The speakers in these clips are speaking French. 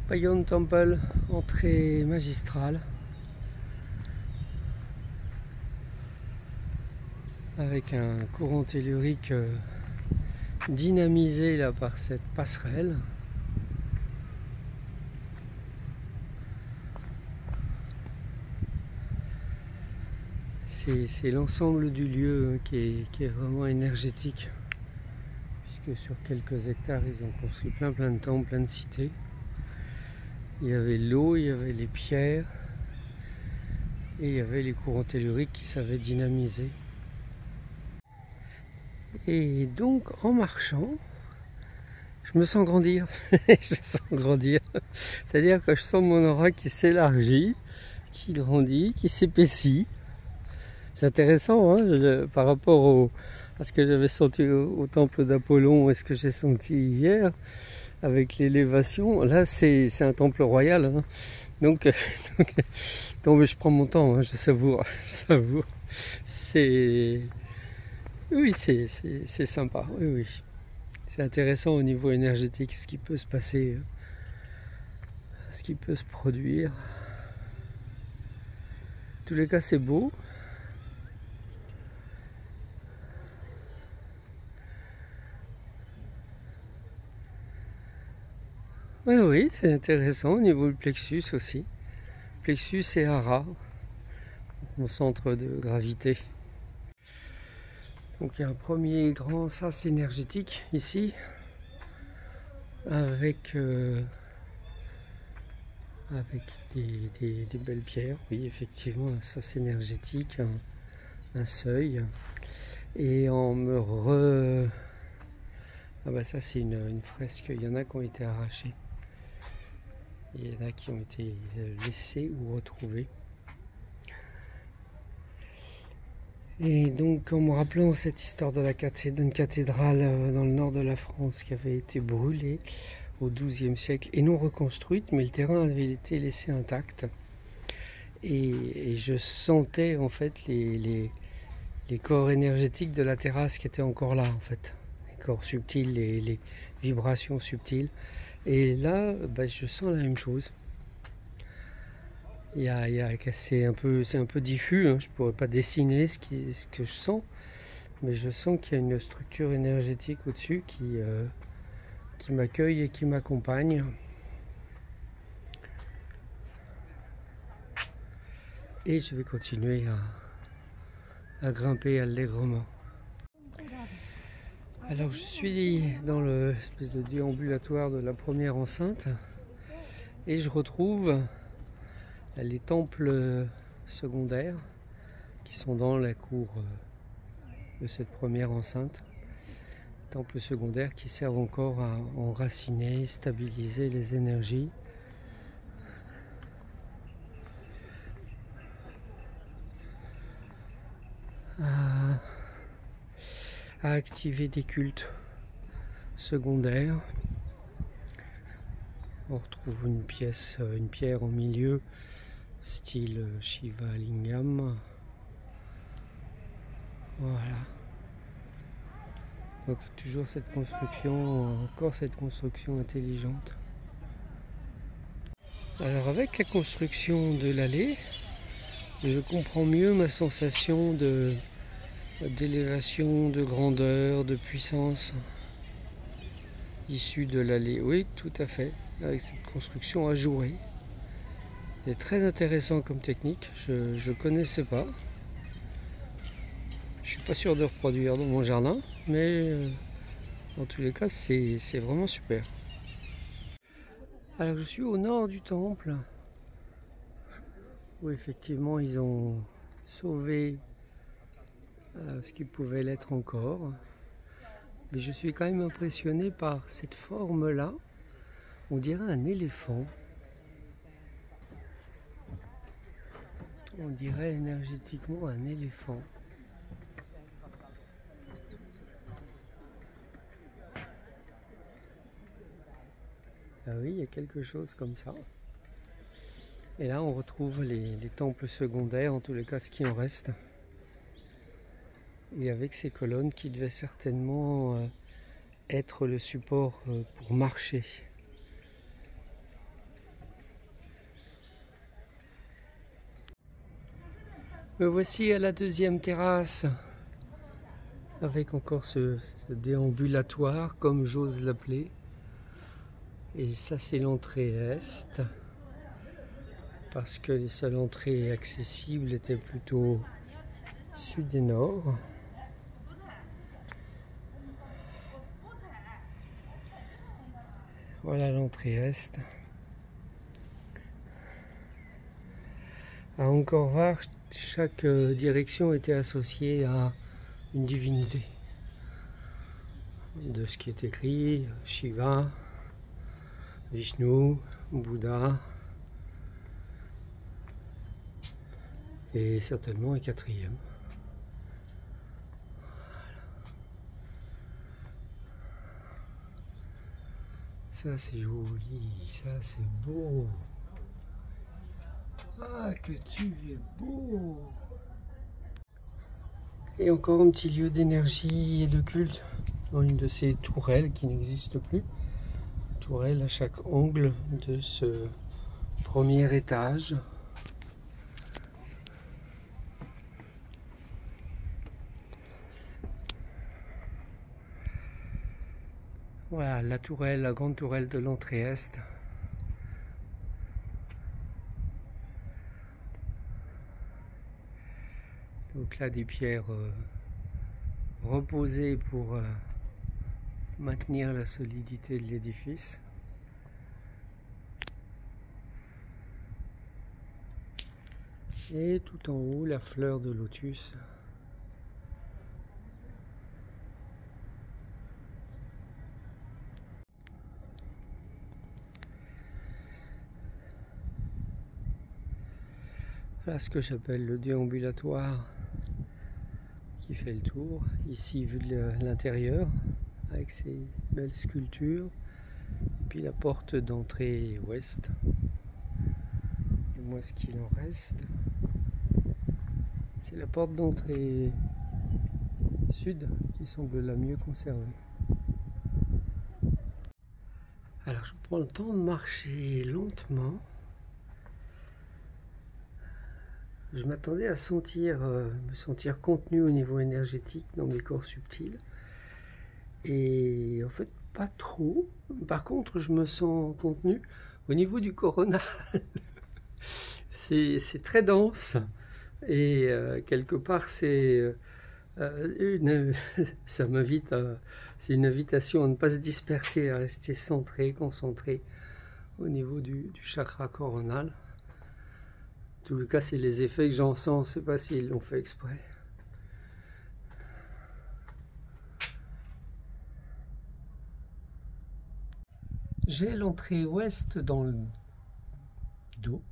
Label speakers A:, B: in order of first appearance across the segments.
A: Payon Temple, entrée magistrale, avec un courant tellurique dynamisé là par cette passerelle. C'est l'ensemble du lieu qui est vraiment énergétique, puisque sur quelques hectares ils ont construit plein de temples, plein de cités. Il y avait l'eau, il y avait les pierres et il y avait les courants telluriques qui savaient dynamiser. Et donc en marchant, je me sens grandir. Je sens grandir. C'est-à-dire que je sens mon aura qui s'élargit, qui grandit, qui s'épaissit. C'est intéressant hein, par rapport à ce que j'avais senti au temple d'Apollon et ce que j'ai senti hier avec l'élévation. Là c'est un temple royal. Hein. Donc je prends mon temps, hein, je savoure. Je savoure. Oui, c'est sympa. Oui. C'est intéressant au niveau énergétique ce qui peut se passer, ce qui peut se produire. En tous les cas c'est beau. Oui, c'est intéressant au niveau du plexus aussi. Plexus et hara, mon centre de gravité. Donc il y a un premier grand sas énergétique ici, avec des belles pierres. Oui, effectivement, un sas énergétique, un seuil. Et on me re... Ah bah ça c'est une fresque, il y en a qui ont été arrachées. Il y en a qui ont été laissés ou retrouvés. Et donc en me rappelant cette histoire d'une cathédrale dans le nord de la France qui avait été brûlée au XIIe siècle et non reconstruite, mais le terrain avait été laissé intact. Et je sentais en fait les corps énergétiques de la terrasse qui étaient encore là en fait. Les corps subtils, les vibrations subtiles. Et là, bah, je sens la même chose. C'est un peu diffus, hein. Je ne pourrais pas dessiner ce que je sens, mais je sens qu'il y a une structure énergétique au-dessus qui m'accueille et qui m'accompagne. Et je vais continuer à grimper allègrement. Alors je suis dans l'espèce de déambulatoire de la première enceinte et je retrouve les temples secondaires qui sont dans la cour de cette première enceinte. Temples secondaires qui servent encore à enraciner, stabiliser les énergies. À activer des cultes secondaires. On retrouve une pierre au milieu, style Shiva Lingam. Voilà. Donc toujours cette construction, encore cette construction intelligente. Alors avec la construction de l'allée, je comprends mieux ma sensation d'élévation, de grandeur, de puissance issue de l'allée. Oui, tout à fait, avec cette construction ajourée. C'est très intéressant comme technique, je ne connaissais pas. Je suis pas sûr de reproduire dans mon jardin, mais en tous les cas c'est vraiment super. Alors je suis au nord du temple, où effectivement ils ont sauvé ce qui pouvait l'être encore. Mais je suis quand même impressionné par cette forme-là. On dirait un éléphant. On dirait énergétiquement un éléphant. Ah oui, il y a quelque chose comme ça. Et là, on retrouve les temples secondaires, en tous les cas, ce qui en reste. Et avec ces colonnes qui devaient certainement être le support pour marcher. Me voici à la deuxième terrasse, avec encore ce déambulatoire, comme j'ose l'appeler. Et ça, c'est l'entrée est, parce que les seules entrées accessibles étaient plutôt sud et nord. Voilà l'entrée est. À Angkor Wat, chaque direction était associée à une divinité. De ce qui est écrit, Shiva, Vishnu, Bouddha, et certainement un quatrième. Ça c'est joli, ça c'est beau. Ah, que tu es beau! Et encore un petit lieu d'énergie et de culte dans une de ces tourelles qui n'existe plus. Tourelle à chaque angle de ce premier étage. Voilà la tourelle, la grande tourelle de l'entrée est. Donc là des pierres reposées pour maintenir la solidité de l'édifice. Et tout en haut la fleur de lotus. Voilà ce que j'appelle le déambulatoire qui fait le tour. Ici vu de l'intérieur avec ses belles sculptures. Et puis la porte d'entrée ouest. Du moins ce qu'il en reste. C'est la porte d'entrée sud qui semble la mieux conservée. Alors je prends le temps de marcher lentement. Je m'attendais à me sentir contenu au niveau énergétique dans mes corps subtils. Et en fait, pas trop. Par contre, je me sens contenu au niveau du coronal. C'est très dense. Et quelque part, c'est ça m'invite c'est une invitation à ne pas se disperser, à rester centré, concentré au niveau du chakra coronal. En tout cas, c'est les effets que j'en sens, je ne sais pas s'ils l'ont fait exprès. J'ai l'entrée ouest dans le dos,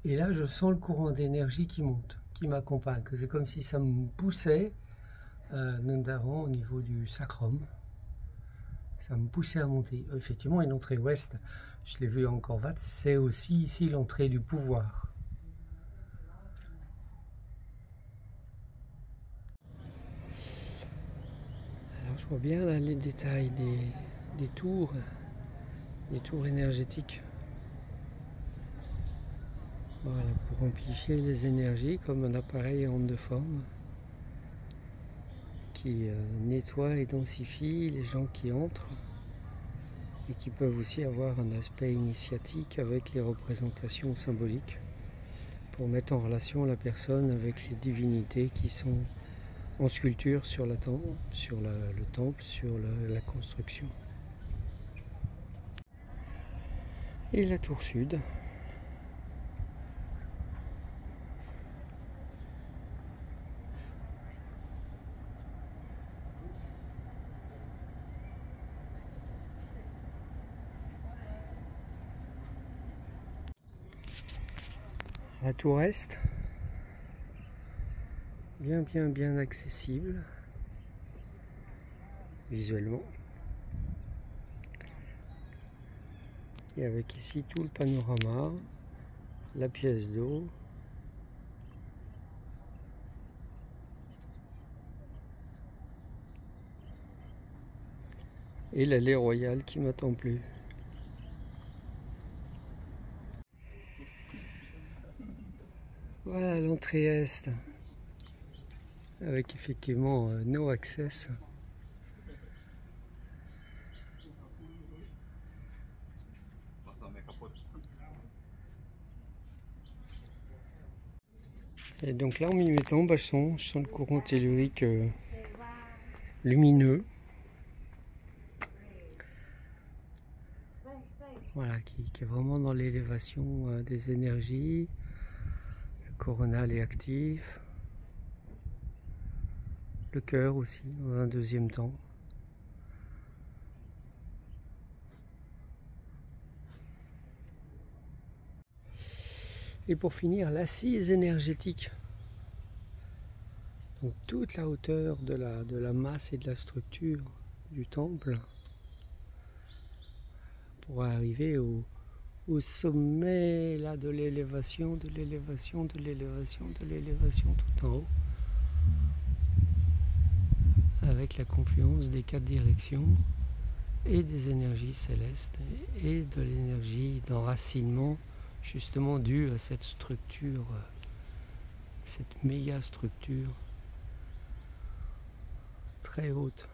A: et là je sens le courant d'énergie qui monte, qui m'accompagne. C'est comme si ça me poussait, notamment au niveau du sacrum. Ça me poussait à monter. Effectivement, une entrée ouest, je l'ai vu à Angkor Wat, c'est aussi ici l'entrée du pouvoir. Alors je vois bien là les détails des tours énergétiques. Voilà, pour amplifier les énergies comme un appareil en onde de forme qui nettoie et densifie les gens qui entrent et qui peuvent aussi avoir un aspect initiatique avec les représentations symboliques pour mettre en relation la personne avec les divinités qui sont en sculpture sur le temple, sur la construction. Et la tour sud. La tour est, bien accessible visuellement. Et avec ici tout le panorama, la pièce d'eau, et l'allée royale qui m'attend plus. Voilà l'entrée est, avec effectivement no access. Et donc là en m'y mettant, je sens le courant tellurique lumineux. Voilà, qui est vraiment dans l'élévation des énergies. Le coronal est actif. Le cœur aussi, dans un deuxième temps. Et pour finir, l'assise énergétique. Donc toute la hauteur de la masse et de la structure du temple pour arriver au sommet là, de l'élévation, de l'élévation, de l'élévation, de l'élévation tout en haut. Avec la confluence des 4 directions et des énergies célestes et de l'énergie d'enracinement justement due à cette structure, cette méga structure très haute.